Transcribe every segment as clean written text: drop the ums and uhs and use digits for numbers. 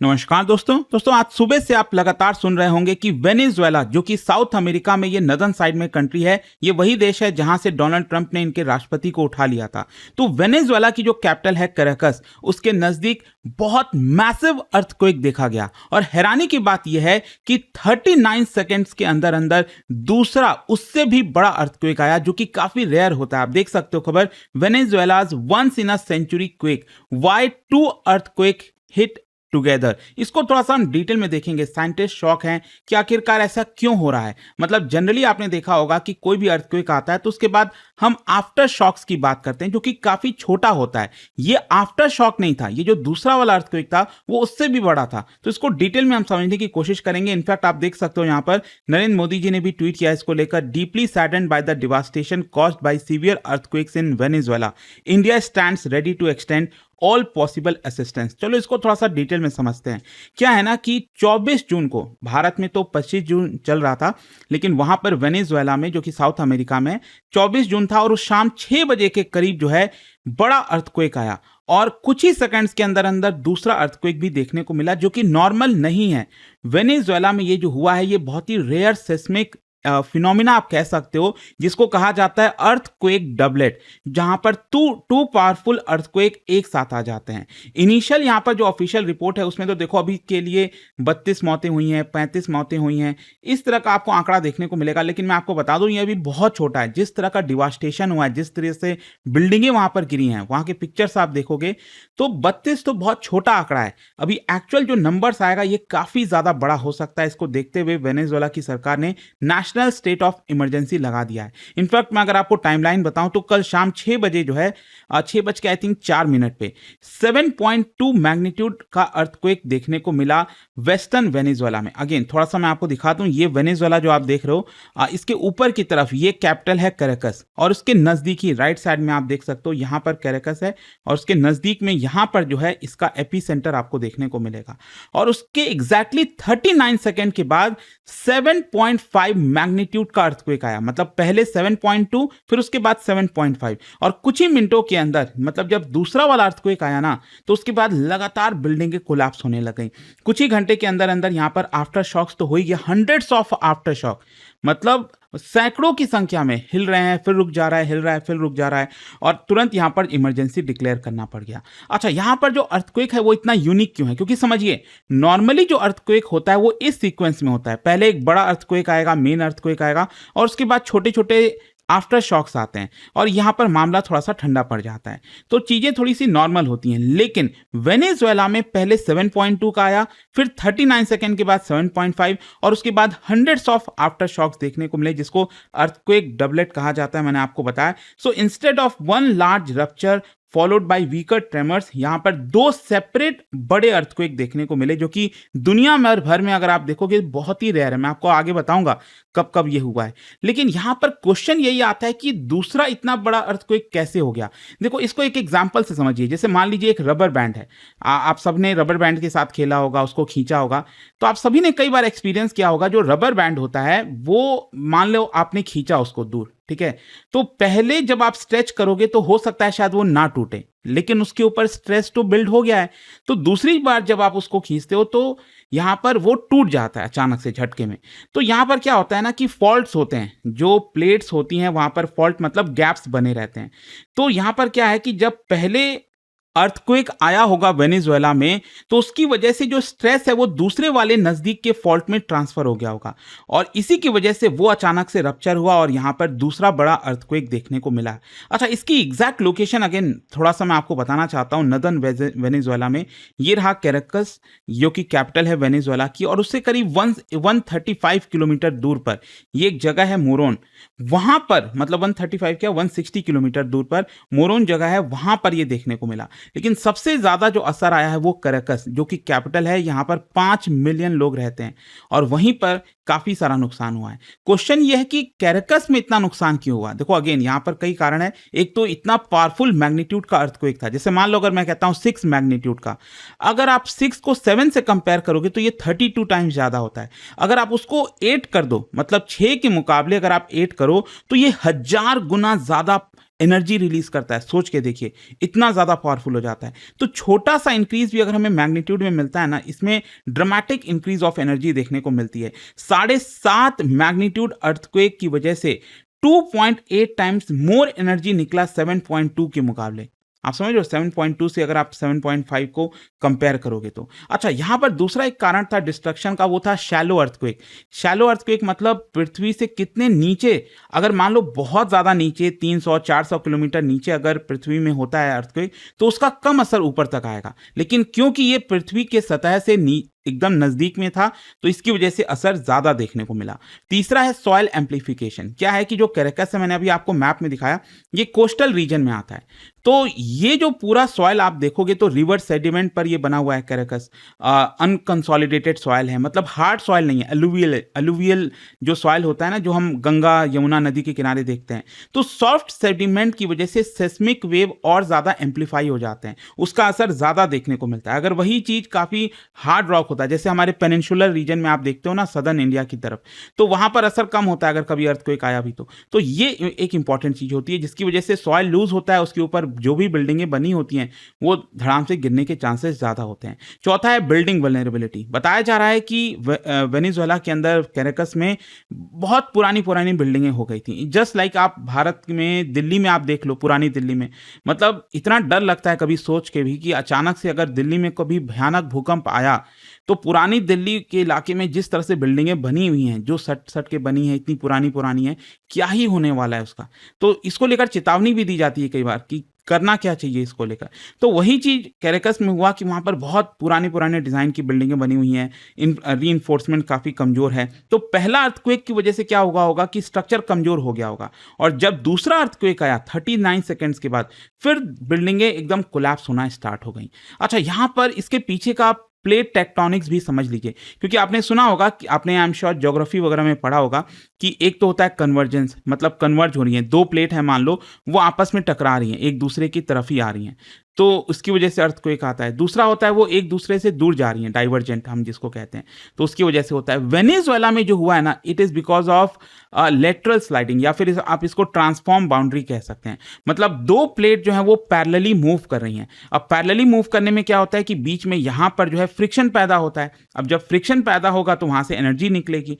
नमस्कार दोस्तों आज सुबह से आप लगातार सुन रहे होंगे कि वेनेजुएला जो कि साउथ अमेरिका में ये नदर्न साइड में कंट्री है, ये वही देश है जहां से डोनाल्ड ट्रंप ने इनके राष्ट्रपति को उठा लिया था। तो वेनेजुएला की जो कैपिटल है कैराकस, उसके नजदीक बहुत मैसिव अर्थक्वेक देखा गया और हैरानी की बात यह है कि 39 सेकेंड्स के अंदर अंदर दूसरा उससे भी बड़ा अर्थक्वेक आया, जो कि काफी रेयर होता है। आप देख सकते हो खबर, Venezuela's once in a century quake, why 2 earthquake hit together. इसको थोड़ा सा हम डिटेल में देखेंगे। साइंटिस्ट शॉक हैं कि आखिरकार ऐसा क्यों हो रहा है। मतलब जनरली आपने देखा होगा कि कोई भी अर्थक्वेक आता है तो उसके बाद हम आफ्टर शॉक्स की बात करते हैं, जो कि काफी छोटा होता है। ये आफ्टर शॉक नहीं था, ये जो दूसरा वाला अर्थक्वेक था वो उससे भी बड़ा था। तो इसको डिटेल में हम समझने की कोशिश करेंगे। इनफैक्ट आप देख सकते हो यहाँ पर नरेंद्र मोदी जी ने भी ट्वीट किया इसको लेकर, deeply saddened by the devastation caused by severe earthquakes in Venezuela, India stands ready to extend all possible assistance. चलो इसको थोड़ा सा डिटेल में समझते हैं। क्या है ना कि 24 जून को, भारत में तो 25 जून चल रहा था, लेकिन वहां पर वेनेजुएला में जो कि साउथ अमेरिका में 24 जून था और उस शाम 6 बजे के करीब जो है बड़ा अर्थक्वेक आया और कुछ ही सेकंड्स के अंदर अंदर दूसरा अर्थक्वेक भी देखने को मिला, जो कि नॉर्मल नहीं है। वेनेजुएला में ये जो हुआ है ये बहुत ही रेयर सेस्मिक फिनोमिना आप कह सकते हो, जिसको कहा जाता है अर्थक्वेक डबलेट, जहां पर टू पावरफुल अर्थक्वेक एक साथ आ जाते हैं। इनिशियल यहां पर जो ऑफिशियल रिपोर्ट है उसमें तो देखो अभी के लिए 32 मौतें हुई हैं, 35 मौतें हुई हैं, इस तरह का आपको आंकड़ा देखने को मिलेगा। लेकिन मैं आपको बता दूं ये अभी बहुत छोटा है। जिस तरह का डिवास्टेशन हुआ है, जिस तरह से बिल्डिंगें वहां पर गिरी हैं, वहां के पिक्चर्स आप देखोगे तो 32 तो बहुत छोटा आंकड़ा है। अभी एक्चुअल जो नंबर्स आएगा ये काफी ज्यादा बड़ा हो सकता है। इसको देखते हुए वेनेजुएला की सरकार ने नेशनल स्टेट ऑफ इमरजेंसी लगा दिया है। इनफैक्ट मैं अगर आपको टाइमलाइन बताऊं तो कल शाम 6 बजे जो है 6 बज के आई थिंक 4 मिनट पे 7.2 मैग्नीट्यूड का अर्थक्वेक देखने को मिला वेस्टर्न वेनेजुएला में। अगेन थोड़ा सा मैं आपको दिखा दूं, ये वेनेजुएला जो आप देख रहे हो, इसके ऊपर की तरफ ये कैपिटल है कैराकस और उसके नजदीक ही राइट साइड में आप देख सकते हो यहां पर कैराकस है और उसके नजदीक में यहां पर जो है इसका एपी सेंटर आपको देखने को मिलेगा। और उसके एग्जैक्टली 39 सेकेंड के बाद 7.5 मैग्नीट्यूड का अर्थक्वेक आया। मतलब पहले 7.2, फिर उसके बाद 7.5 और कुछ ही मिनटों के अंदर, मतलब जब दूसरा वाला अर्थक्वेक आया ना तो उसके बाद लगातार बिल्डिंगें कोलैप्स होने लग गई। कुछ ही घंटे के अंदर अंदर यहां पर आफ्टर शॉक्स तो हो ही गया, हंड्रेड्स ऑफ आफ्टर शॉक, मतलब सैकड़ों की संख्या में हिल रहे हैं, फिर रुक जा रहा है, हिल रहा है, फिर रुक जा रहा है और तुरंत यहां पर इमरजेंसी डिक्लेयर करना पड़ गया। अच्छा, यहां पर जो अर्थक्वेक है वो इतना यूनिक क्यों है? क्योंकि समझिए, नॉर्मली जो अर्थक्वेक होता है वो इस सीक्वेंस में होता है। पहले एक बड़ा अर्थक्वेक आएगा, मेन अर्थक्वेक आएगा और उसके बाद छोटे छोटे आफ्टर शॉक्स आते हैं और यहां पर मामला थोड़ा सा ठंडा पड़ जाता है, तो चीजें थोड़ी सी नॉर्मल होती हैं। लेकिन वेनेजुएला में पहले 7.2 का आया, फिर 39 सेकेंड के बाद 7.5 और उसके बाद हंड्रेड्स ऑफ आफ्टर शॉक्स देखने को मिले, जिसको अर्थक्वेक डबलेट कहा जाता है, मैंने आपको बताया। So instead of one large rupture followed by weaker tremors, यहां पर 2 सेपरेट बड़े अर्थक्वेक देखने को मिले, जो कि दुनिया भर में अगर आप देखोगे बहुत ही रेयर है। मैं आपको आगे बताऊंगा कब कब ये हुआ है। लेकिन यहां पर क्वेश्चन यही आता है कि दूसरा इतना बड़ा अर्थक्वेक कैसे हो गया। देखो इसको एक एग्जांपल से समझिए। जैसे मान लीजिए एक रबर बैंड है, आप सबने रबर बैंड के साथ खेला होगा, उसको खींचा होगा, तो आप सभी ने कई बार एक्सपीरियंस किया होगा। जो रबर बैंड होता है वो, मान लो आपने खींचा उसको दूर, ठीक है, तो पहले जब आप स्ट्रेच करोगे तो हो सकता है शायद वो ना टूटे, लेकिन उसके ऊपर स्ट्रेस तो बिल्ड हो गया है। तो दूसरी बार जब आप उसको खींचते हो तो यहां पर वो टूट जाता है अचानक से झटके में। तो यहां पर क्या होता है ना कि फॉल्ट्स होते हैं, जो प्लेट्स होती हैं वहां पर फॉल्ट मतलब गैप्स बने रहते हैं। तो यहां पर क्या है कि जब पहले अर्थक्वेक आया होगा वेनेजुएला में, तो उसकी वजह से जो स्ट्रेस है वो दूसरे वाले नजदीक के फॉल्ट में ट्रांसफर हो गया होगा और इसी की वजह से वो अचानक से रप्चर हुआ और यहां पर दूसरा बड़ा अर्थक्वेक देखने को मिला। अच्छा, इसकी एग्जैक्ट लोकेशन अगेन थोड़ा सा मैं आपको बताना चाहता हूं। नदर्न वेनेजुएला में ये रहा कैराकस, जो कि कैपिटल है वेनेजुएला की, और उससे करीब 135 किलोमीटर दूर पर ये एक जगह है मोरोन। वहां पर, मतलब 135 क्या 160 किलोमीटर दूर पर मोरोन जगह है, वहां पर ये देखने को मिला। लेकिन सबसे ज्यादा जो असर आया है वो कैराकस, जो कि कैपिटल है, यहां पर 5 मिलियन लोग रहते हैं और वहीं पर काफी सारा नुकसान हुआ है। क्वेश्चन यह है कि कैराकस में इतना नुकसान क्यों हुआ? देखो अगेन यहां पर कई कारण है। एक तो इतना पावरफुल मैग्नीट्यूड का अर्थक्वेक था। जैसे मान लो अगर मैं कहता हूं 6 मैग्नीट्यूड का, अगर आप 6 को 7 से कंपेयर करोगे तो ये 32 टाइम्स ज्यादा होता है। अगर आप उसको 8 कर दो, मतलब 6 के मुकाबले अगर आप 8 करो तो ये 1000 गुना ज्यादा एनर्जी रिलीज करता है, सोच के देखिए, इतना ज़्यादा पावरफुल हो जाता है। तो छोटा सा इंक्रीज भी अगर हमें मैग्नीट्यूड में मिलता है ना, इसमें ड्रामेटिक इंक्रीज ऑफ एनर्जी देखने को मिलती है। 7.5 मैग्नीट्यूड अर्थक्वेक की वजह से 2.8 टाइम्स मोर एनर्जी निकला 7.2 के मुकाबले। आप समझ रहे हो, 7.2 से अगर आप 7.5 को कंपेयर करोगे तो। अच्छा, यहां पर दूसरा एक कारण था डिस्ट्रक्शन का, वो था शैलो अर्थक्वेक। शैलो अर्थक्वेक मतलब पृथ्वी से कितने नीचे, अगर मान लो बहुत ज्यादा नीचे 300-400 किलोमीटर नीचे अगर पृथ्वी में होता है अर्थक्वेक, तो उसका कम असर ऊपर तक आएगा। लेकिन क्योंकि ये पृथ्वी के सतह से एकदम नजदीक में था, तो इसकी वजह से असर ज्यादा देखने को मिला। तीसरा है सॉइल एम्प्लीफिकेशन। क्या है कि जो कैरेकस है, मैंने अभी आपको मैप में दिखाया, ये कोस्टल रीजन में आता है। तो ये जो पूरा सॉइल आप देखोगे तो रिवर सेडिमेंट पर ये बना हुआ है कैरेकस। अनकंसोलिडेटेड सॉइल है, मतलब हार्ड सॉइल नहीं है, अलुवियल जो सॉइल होता है ना, जो हम गंगा यमुना नदी के किनारे देखते हैं। तो सॉफ्ट सेडिमेंट की वजह से सेस्मिक वेव और ज्यादा एम्पलीफाई हो जाते हैं, उसका असर ज्यादा देखने को मिलता है। अगर वही चीज काफी हार्ड रॉक होता है, जैसे हमारे पेनिनसुलर रीजन में आप देखते हो ना, सदर्न इंडिया की तरफ, तो वहां पर असर कम होता है अगर कभी अर्थक्वेक आया भी तो ये एक इंपॉर्टेंट चीज होती है, जिसकी वजह से सॉइल लूज होता है, उसके ऊपर जो भी बिल्डिंगें बनी होती हैं वो धड़ाम से गिरने के चांसेस ज्यादा होते हैं। चौथा है बिल्डिंग वल्नरेबिलिटी। बताया जा रहा है कि वेनेजुएला के अंदर कैरेकस में बहुत पुरानी पुरानी बिल्डिंगें हो गई थी। जस्ट लाइक आप भारत में दिल्ली में आप देख लो, पुरानी दिल्ली में, मतलब इतना डर लगता है कभी सोच के भी कि अचानक से अगर दिल्ली में कभी भयानक भूकंप आया तो पुरानी दिल्ली के इलाके में जिस तरह से बिल्डिंगें बनी हुई हैं, जो सट सट के बनी है, इतनी पुरानी पुरानी है, क्या ही होने वाला है उसका। तो इसको लेकर चेतावनी भी दी जाती है कई बार कि करना क्या चाहिए इसको लेकर। तो वही चीज कैरेकस में हुआ कि वहां पर बहुत पुरानी पुराने डिजाइन की बिल्डिंगें बनी हुई हैं, रीइंफोर्समेंट काफी कमजोर है। तो पहला अर्थक्वेक की वजह से क्या होगा कि स्ट्रक्चर कमजोर हो गया होगा, और जब दूसरा अर्थक्वेक आया 39 सेकेंड्स के बाद, फिर बिल्डिंगें एकदम कोलैप्स होना स्टार्ट हो गई। अच्छा, यहां पर इसके पीछे का प्लेट टेक्टोनिक्स भी समझ लीजिए, क्योंकि आपने सुना होगा कि आपने आई एम श्योर ज्योग्राफी वगैरह में पढ़ा होगा कि एक तो होता है कन्वर्जेंस, मतलब कन्वर्ज हो रही है, दो प्लेट है मान लो, वो आपस में टकरा रही हैं, एक दूसरे की तरफ ही आ रही हैं, तो उसकी वजह से अर्थक्वेक आता है। दूसरा होता है वो एक दूसरे से दूर जा रही हैं, डाइवर्जेंट हम जिसको कहते हैं, तो उसकी वजह से होता है। वेनेजुएला में जो हुआ है ना, it is because of lateral sliding, या फिर आप इसको ट्रांसफॉर्म बाउंड्री कह सकते हैं। मतलब दो प्लेट जो है वो पैरेलली मूव कर रही हैं। अब पैरेलली मूव करने में क्या होता है कि बीच में यहां पर जो है फ्रिक्शन पैदा होता है। अब जब फ्रिक्शन पैदा होगा तो वहां से एनर्जी निकलेगी।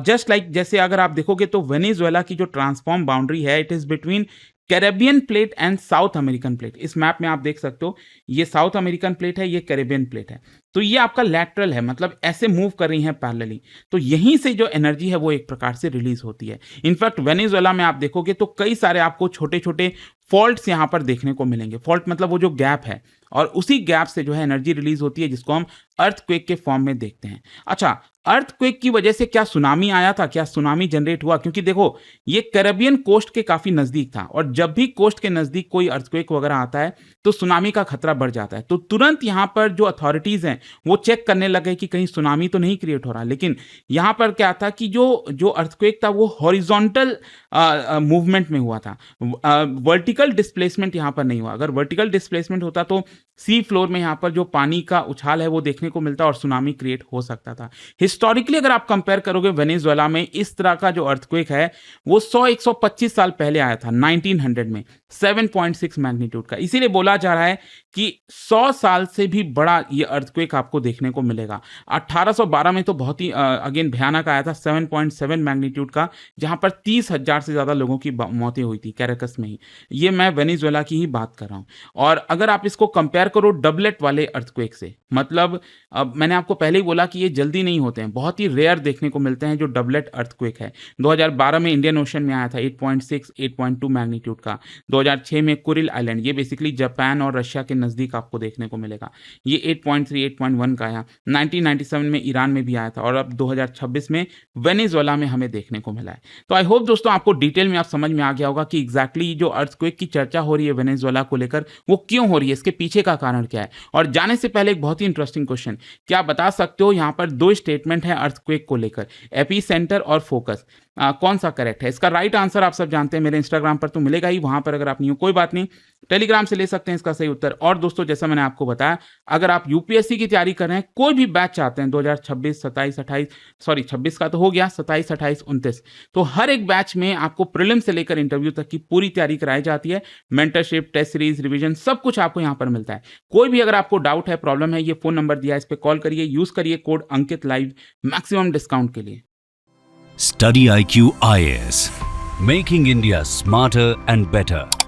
जस्ट लाइक जैसे अगर आप देखोगे तो वेनेजुएला की जो ट्रांसफॉर्म बाउंड्री है, it is between Caribbean plate and south American plate. इस मैप में आप देख सकते हो, ये साउथ अमेरिकन प्लेट है, ये कैरेबियन प्लेट है। तो ये आपका लैटरल है, मतलब ऐसे मूव कर रही हैं पैरेलली। तो यहीं से जो एनर्जी है वो एक प्रकार से रिलीज होती है। इनफैक्ट वेनेजुएला में आप देखोगे तो कई सारे आपको छोटे छोटे फॉल्ट्स यहां पर देखने को मिलेंगे। फॉल्ट मतलब वो जो गैप है, और उसी गैप से जो है एनर्जी रिलीज होती है, जिसको हम अर्थक्वेक के फॉर्म में देखते हैं। अच्छा, अर्थक्वेक की वजह से क्या सुनामी आया था, क्या सुनामी जनरेट हुआ? क्योंकि देखो, ये कैरेबियन कोस्ट के काफी नजदीक था, और जब भी कोस्ट के नजदीक कोई अर्थक्वेक वगैरह आता है तो सुनामी का खतरा बढ़ जाता है। तो तुरंत यहां पर जो अथॉरिटीज हैं वो चेक करने लगे कि कहीं सुनामी तो नहीं क्रिएट हो रहा। लेकिन यहां पर क्या था कि जो अर्थक्वेक था वो हॉरिजॉन्टल मूवमेंट में हुआ था, वर्टिकल डिस्प्लेसमेंट यहां पर नहीं हुआ। अगर वर्टिकल डिस्प्लेसमेंट होता तो सी फ्लोर में यहां पर जो पानी का उछाल है वो देखने को मिलता और सुनामी क्रिएट हो सकता था। हिस्टोरिकली अगर आप कंपेयर करोगे, वेनेजुएला में इस तरह का जो अर्थक्वेक है वो 100-125 साल पहले आया था, 1900 में, 7.6 मैग्नीट्यूड का। इसीलिए बोला जा रहा है कि 100 साल से भी बड़ा ये अर्थक्वेक आपको देखने को मिलेगा। 1812 में तो बहुत ही अगेन भयानक आया था, 7.7 मैग्नीट्यूड का, जहां पर 30,000 से ज्यादा लोगों की मौतें हुई थी कैरेकस में ही। ये मैं वेनेजुएला की ही बात कर रहा हूं। और अगर आप इसको कंपेयर करो डबलेट वाले अर्थक्वेक से, मतलब अब मैंने आपको पहले ही बोला कि ये जल्दी नहीं होते हैं, बहुत ही रेयर देखने को मिलते हैं जो डबलेट अर्थक्वेक है। 2012 में इंडियन ओशन में आया था 8.6, 8.2 मैग्नीट्यूड का। 2006 में कुरिल आइलैंड, ये बेसिकली जापान और रशिया के नजदीक आपको देखने को मिलेगा, ये 8.3, 8.1 का आया। 1997 में ईरान में भी आया था, और अब 2026 में वेनेजुएला में हमें देखने को मिला है। तो आई होप दोस्तों आपको डिटेल में आप समझ में आ गया होगा कि एग्जैक्टली जो अर्थक्वेक की चर्चा हो रही है वेनेजुएला को लेकर, वो क्यों हो रही है, इसके पीछे का कारण क्या है। और जाने से पहले एक बहुत ही इंटरेस्टिंग क्वेश्चन, क्या बता सकते हो, यहाँ पर दो स्टेटमेंट है अर्थक्वेक को लेकर, एपी सेंटर और फोकस। कौन सा करेक्ट है। इसका राइट आंसर आप सब जानते हैं, मेरे इंस्टाग्राम पर तो मिलेगा ही, वहां पर अगर आप नहीं हो कोई बात नहीं, टेलीग्राम से ले सकते हैं इसका सही उत्तर। और दोस्तों जैसा मैंने आपको बताया, अगर आप यूपीएससी की तैयारी कर रहे हैं, कोई भी बैच चाहते हैं 2026, 27, 28, सॉरी 26 का तो हो गया, 27, 28, 29, तो हर एक बैच में आपको प्रीलिम से लेकर इंटरव्यू तक की पूरी तैयारी कराई जाती है। मेंटरशिप, टेस्ट सीरीज, रिवीजन सब कुछ आपको यहाँ पर मिलता है। कोई भी अगर आपको डाउट है, प्रॉब्लम है, ये फोन नंबर दिया है, इस पर कॉल करिए, यूज करिए कोड अंकित लाइव मैक्सिमम डिस्काउंट के लिए। Study IQ IAS, making India smarter and better.